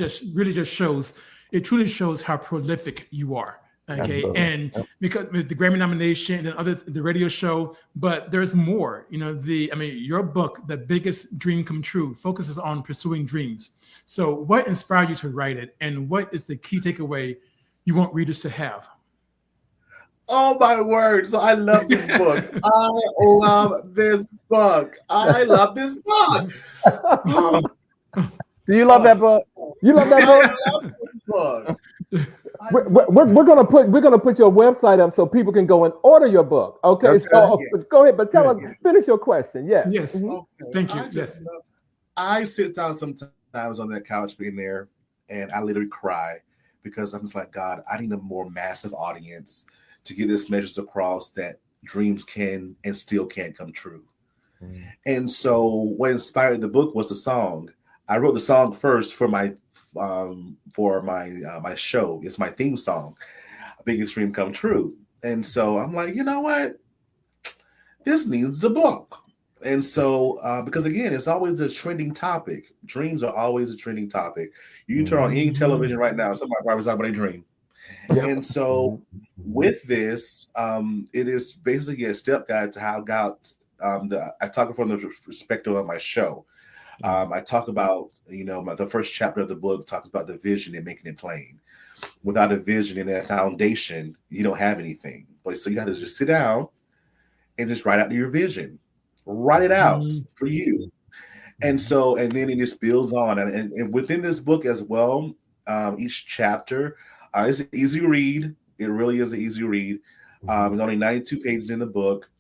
truly shows how prolific you are. Okay, Absolutely. and because with the Grammy nomination and the radio show, but there's more. Your book, The Biggest Dream Come True, focuses on pursuing dreams. So, what inspired you to write it, and what is the key takeaway you want readers to have? Oh my word! So I love this book. I love this book. I love this book. Oh, Do you love that book? You love that book? I love this book. We're gonna put your website up so people can go and order your book. Okay, so go ahead, but tell us, finish your question. Yeah. Yes. Mm-hmm. Okay. Thank you. Yes. I sit down sometimes on that couch being there, and I literally cry because I'm just like, God, I need a more massive audience to get this message across that dreams can and still can come true. Mm. And so what inspired the book was the song. I wrote the song first for my my show. It's my theme song, Biggest Dream Come True. And so I'm like, you know what? This needs a book. And so, because again, it's always a trending topic. Dreams are always a trending topic. You can turn on any television right now, somebody probably talking about a dream. Yep. And so with this, it is basically a step guide to how God, I talk from the perspective of my show. I talk about, the first chapter of the book talks about the vision and making it plain. Without a vision and a foundation, you don't have anything. But so you have to just sit down and just write out your vision. Write it out for you. And so, and then it just builds on. And within this book as well, each chapter, it's an easy read. It really is an easy read. There's only 92 pages in the book.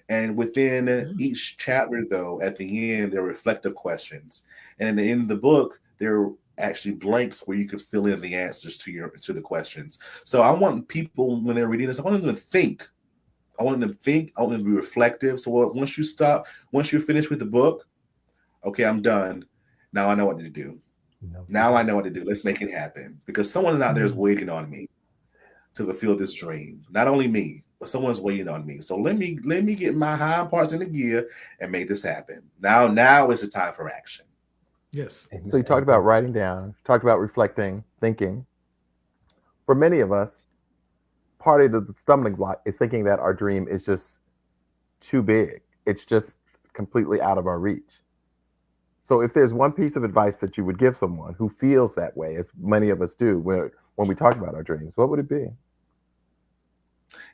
And within each chapter, though, at the end, there are reflective questions. And in the end of the book, there are actually blanks where you can fill in the answers to the questions. So I want people, when they're reading this, I want them to think. I want them to think. I want them to be reflective. So once you're finished with the book, okay, I'm done. Now I know what to do. Now I know what to do. Let's make it happen. Because someone out there is waiting on me to fulfill this dream. Not only me, but someone's waiting on me. So let me get my hind parts in the gear and make this happen. Now is the time for action. Yes. So you talked about writing down, talked about reflecting, thinking. For many of us, part of the stumbling block is thinking that our dream is just too big. It's just completely out of our reach. So if there's one piece of advice that you would give someone who feels that way, as many of us do when we talk about our dreams, what would it be?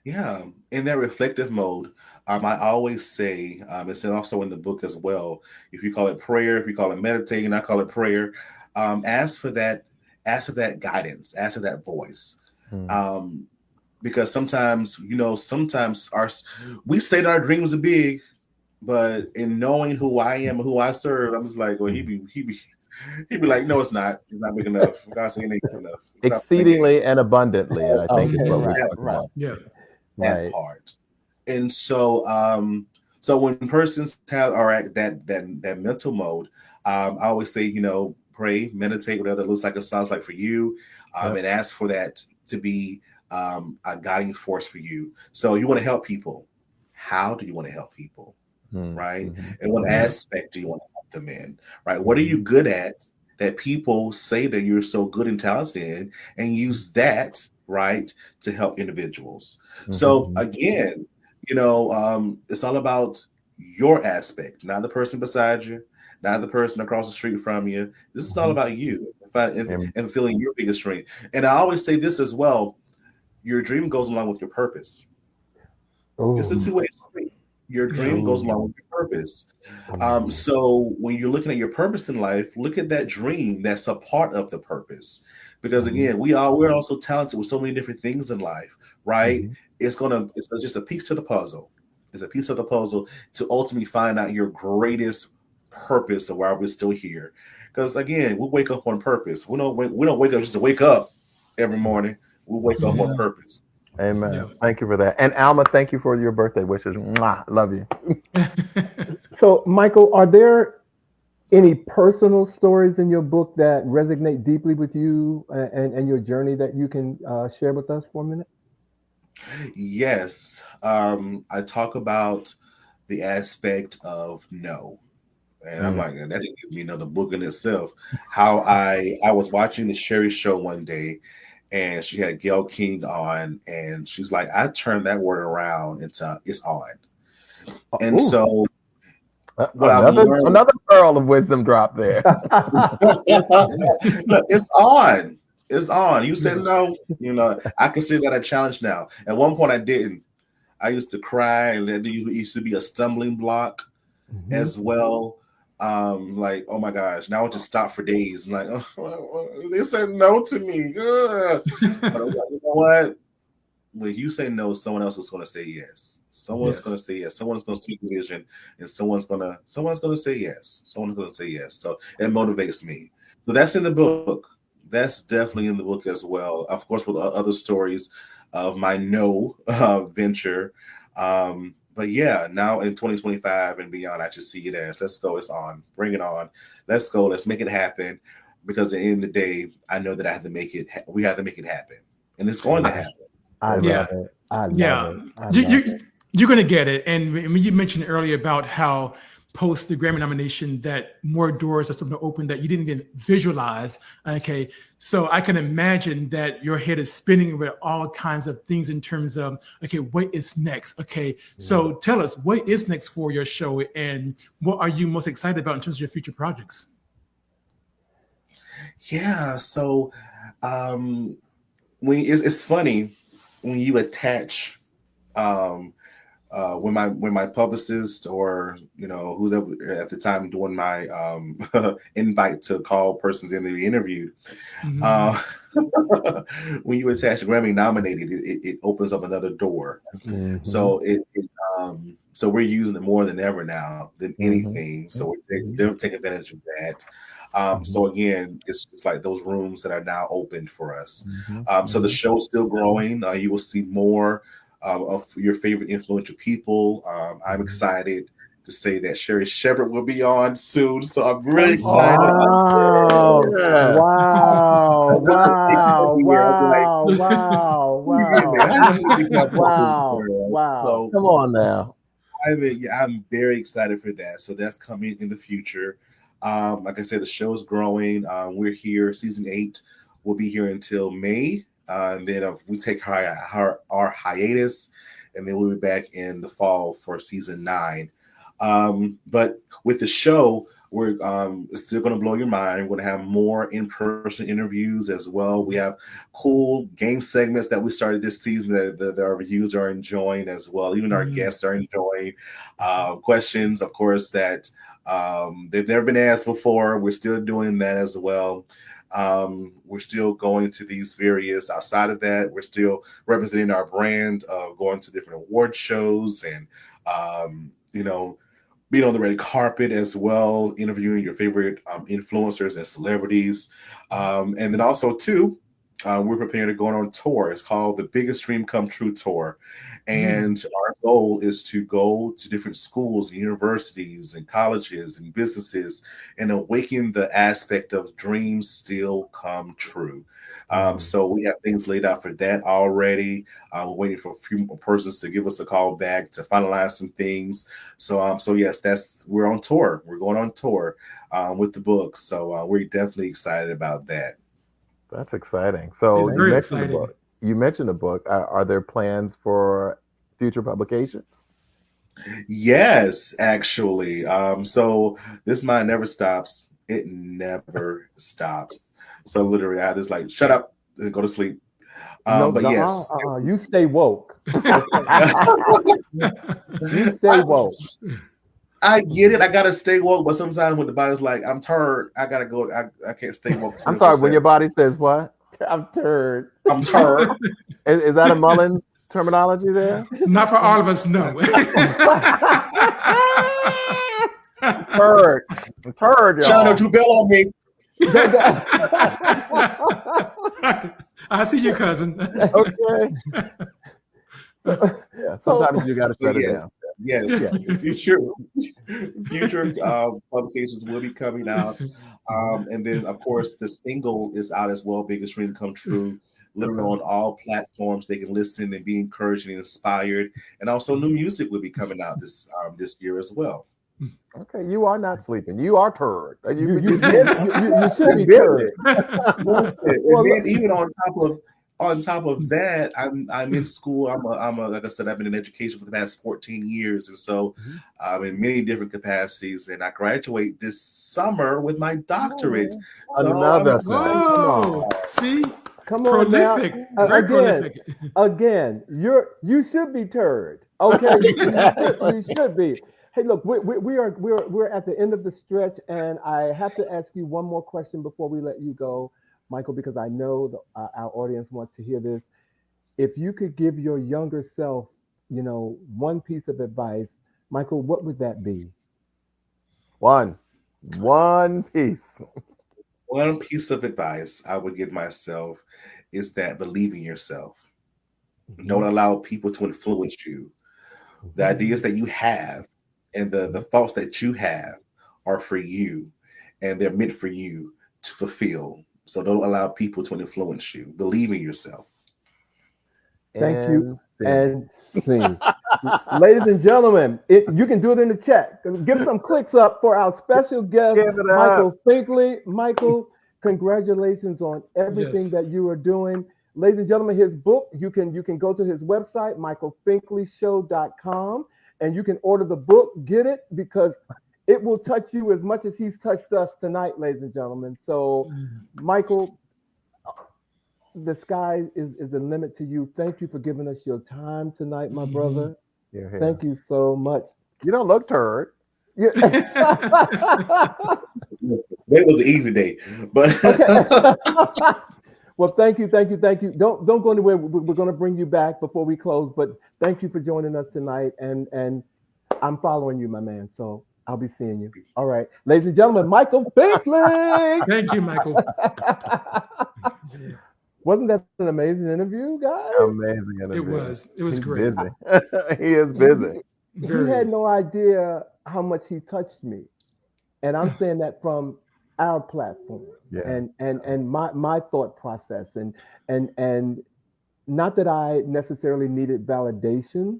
Yeah, in that reflective mode, I always say, it's also in the book as well, if you call it prayer, if you call it meditating, I call it prayer, ask for that guidance, ask for that voice. Because sometimes, we say that our dreams are big, but in knowing who I am and who I serve, I'm just like, well, he'd be like, no, it's not. It's not big enough. God saying it ain't big enough. Exceedingly and abundantly, I think is what we're talking about. Yeah, that part. And so, so when persons are at that mental mode, I always say, pray, meditate, whatever that looks like, it sounds like for you, and ask for that to be a guiding force for you. So you want to help people. How do you want to help people? Right? And what aspect do you want to help them in? Right? What are you good at that people say that you're so good and talented in, and use that, right, to help individuals? So again, it's all about your aspect, not the person beside you, not the person across the street from you. This is all about you and fulfilling your biggest dream. And I always say this as well: your dream goes along with your purpose. It's a two-way street. Your dream goes along with your purpose. So when you're looking at your purpose in life, look at that dream that's a part of the purpose. Because again, we're also talented with so many different things in life, right? It's just a piece to the puzzle. It's a piece of the puzzle to ultimately find out your greatest purpose of why we're still here. Because again, we wake up on purpose. We don't wake up just to wake up every morning. We wake up on purpose. Amen. Yeah. Thank you for that. And Alma, thank you for your birthday wishes. Mwah, love you. So, Michael, are there any personal stories in your book that resonate deeply with you and your journey that you can share with us for a minute? Yes. I talk about the aspect of no. And I'm like, that didn't give me another book in itself. How I was watching the Sherry show one day, and she had Gayle King on, and she's like, I turned that word around into it's on. And Ooh. so what another pearl of wisdom drop there. Look, it's on. It's on. You said no. You know, I consider that a challenge now. At one point, I didn't. I used to cry, and it used to be a stumbling block as well. Like, oh my gosh, now I just stop for days. I'm like, oh, they said no to me. But I'm like, you know what? When you say no, someone else is going to say yes. Someone's going to say yes. Someone's going to see the vision, and someone's going to say yes. Someone's going to say yes. So it motivates me. So that's in the book. That's definitely in the book as well. Of course, with other stories of my no venture. But yeah, now in 2025 and beyond, I just see it as, let's go. It's on. Bring it on. Let's go. Let's make it happen. Because at the end of the day, I know that I have to make it. We have to make it happen, and it's going to happen. I love it. I love it. You're going to get it. And when you mentioned earlier about how post the Grammy nomination that more doors are starting to open that you didn't even visualize. Okay. So I can imagine that your head is spinning with all kinds of things in terms of, okay, what is next? Okay. So tell us, what is next for your show, and what are you most excited about in terms of your future projects? Yeah. So it's funny when you attach when my publicist, or who's at the time doing my invite to call persons in to be interviewed, when you attach Grammy nominated, it opens up another door. So so we're using it more than ever now than anything. So they're taking advantage of that. So again, it's like those rooms that are now opened for us. So the show's still growing. You will see more of your favorite influential people. I'm excited to say that Sherry Shepherd will be on soon. So I'm really excited. Wow. Wow. Come on now. I'm very excited for that. So that's coming in the future. Like I said, the show's growing. We're here. Season 8 will be here until May. And then we take our hiatus, and then we'll be back in the fall for season 9. But with the show, we're still going to blow your mind. We're going to have more in-person interviews as well. We have cool game segments that we started this season that our reviews are enjoying as well. Even our guests are enjoying questions, of course, that they've never been asked before. We're still doing that as well. We're still going to these various, outside of that, we're still representing our brand, going to different award shows, and being on the red carpet as well, interviewing your favorite influencers and celebrities. And then also too, we're preparing to go on tour. It's called the Biggest Dream Come True Tour. And our goal is to go to different schools and universities and colleges and businesses and awaken the aspect of dreams still come true. So we have things laid out for that already. We're waiting for a few more persons to give us a call back to finalize some things. So yes, we're on tour. We're going on tour with the book. So we're definitely excited about that. That's exciting. So you mentioned the book. Are there plans for future publications? Yes, actually. So this mind never stops. It never stops. So literally, I just like shut up and go to sleep. Yes, you stay woke. You stay woke. I get it. I gotta stay woke, but sometimes when the body's like, I'm tired, I gotta go. I can't stay woke. I'm sorry. When your body says what? I'm tired. I'm tired. Is that a Mullins terminology there? Not for all of us, no. Turd. I'm tired, y'all. Shawn, don't you bail on me. I see you, cousin. Okay. Yeah, sometimes you got to shut it down. Yes, future publications will be coming out, and then of course the single is out as well. Biggest Dream Come True, literally on all platforms. They can listen and be encouraged and inspired, and also new music will be coming out this year as well. Okay, you are not sleeping. You are turd. You should be turd. And then even on top of on top of that, I'm in school. I'm a like I said, I've been in education for the past 14 years, and so I'm in many different capacities. And I graduate this summer with my doctorate. So Another I'm thing. Whoa! See, Come on prolific, now. very prolific. Again, you should be turd. Okay, you should be. Hey, look, we're at the end of the stretch, and I have to ask you one more question before we let you go, Michael, because I know our audience wants to hear this. If you could give your younger self, one piece of advice, Michael, what would that be? One piece. One piece of advice I would give myself is that believe in yourself. Don't allow people to influence you. The ideas that you have and the thoughts that you have are for you, and they're meant for you to fulfill. So don't allow people to influence you. Believe in yourself. Thank you. And sing. Ladies and gentlemen, you can do it in the chat. Give some clicks up for our special guest, Michael Finkley. Michael, congratulations on everything that you are doing. Ladies and gentlemen, his book, you can go to his website, michaelfinkleyshow.com, and you can order the book, get it, because it will touch you as much as he's touched us tonight, ladies and gentlemen. So, Michael, the sky is the limit to you. Thank you for giving us your time tonight, my brother. Thank you so much. You don't look turd. It was an easy day, but well, thank you. Don't go anywhere. We're going to bring you back before we close, but thank you for joining us tonight. And I'm following you, my man. So I'll be seeing you. All right, ladies and gentlemen, Michael Finkley. Thank you, Michael. Wasn't that an amazing interview, guys? Amazing interview. It was great. Busy. He is busy. He had no idea how much he touched me, and I'm saying that from our platform and my thought process, and not that I necessarily needed validation.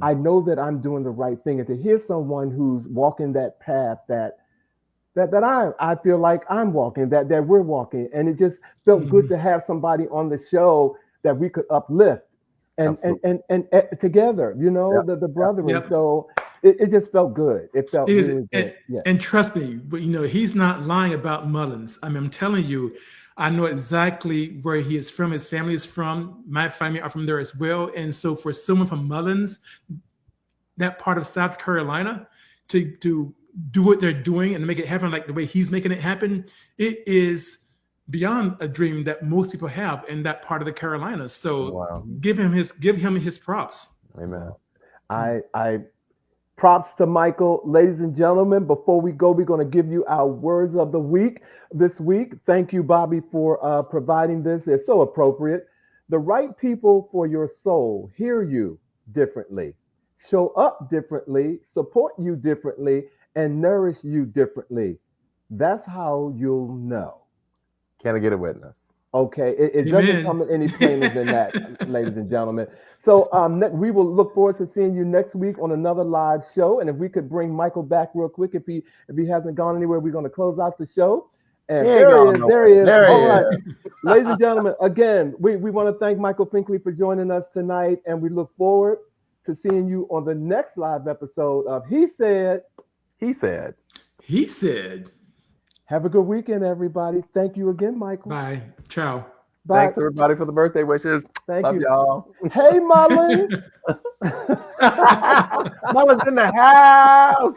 I know that I'm doing the right thing, and to hear someone who's walking that path that I feel like I'm walking, that we're walking, and it just felt good to have somebody on the show that we could uplift and together, the brethren. Yep. So it just felt good. It felt really good. And trust me, but he's not lying about Mullins. I mean, I'm telling you, I know exactly where he is from. His family is from. My family are from there as well. And so for someone from Mullins, that part of South Carolina, to do what they're doing and make it happen like the way he's making it happen, it is beyond a dream that most people have in that part of the Carolinas. So give him his props. Amen. I props to Michael. Ladies and gentlemen, before we go, we're going to give you our words of the week this week. Thank you, Bobby, for providing this. They're so appropriate. The right people for your soul hear you differently, show up differently, support you differently, and nourish you differently. That's how you'll know. Can I get a witness? Okay, it doesn't come any plainer than that, ladies and gentlemen. So we will look forward to seeing you next week on another live show. And if we could bring Michael back real quick, if he hasn't gone anywhere, we're going to close out the show. And there he is. All right, ladies and gentlemen, again, we want to thank Michael Finkley for joining us tonight, and we look forward to seeing you on the next live episode of He Said. Have a good weekend, everybody. Thank you again, Michael. Bye. Ciao. Bye. Thanks, everybody, for the birthday wishes. Love you, y'all. Hey, Mullins. Mullins in the house.